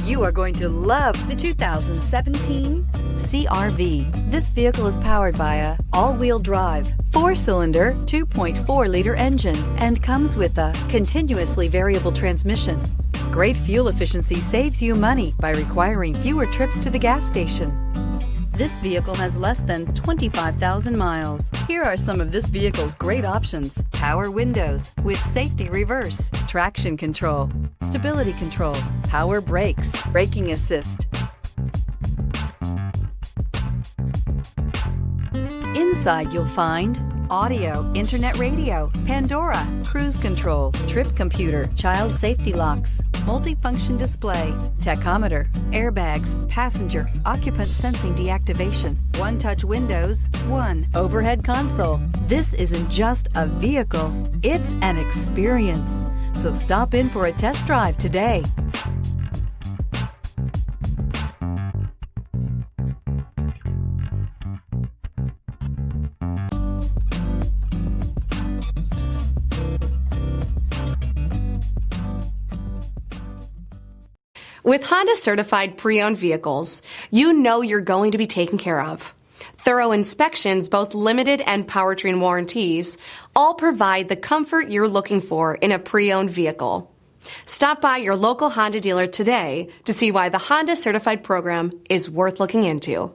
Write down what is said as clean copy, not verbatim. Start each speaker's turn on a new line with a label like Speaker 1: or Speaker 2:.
Speaker 1: You are going to love the 2017 CR-V. This vehicle is powered by a all-wheel drive, 4-cylinder, 2.4-liter engine and comes with a continuously variable transmission. Great fuel efficiency saves you money by requiring fewer trips to the gas station. This vehicle has less than 25,000 miles. Here are some of this vehicle's great options: power windows with safety reverse, traction control, stability control, power brakes, braking assist. Inside you'll find audio, internet radio, Pandora, cruise control, trip computer, child safety locks, multifunction display, tachometer, airbags, passenger, occupant sensing deactivation, one-touch windows, one overhead console. This isn't just a vehicle, it's an experience. So stop in for a test drive today.
Speaker 2: With Honda certified pre-owned vehicles, you know you're going to be taken care of. Thorough inspections, both limited and powertrain warranties, all provide the comfort you're looking for in a pre-owned vehicle. Stop by your local Honda dealer today to see why the Honda certified program is worth looking into.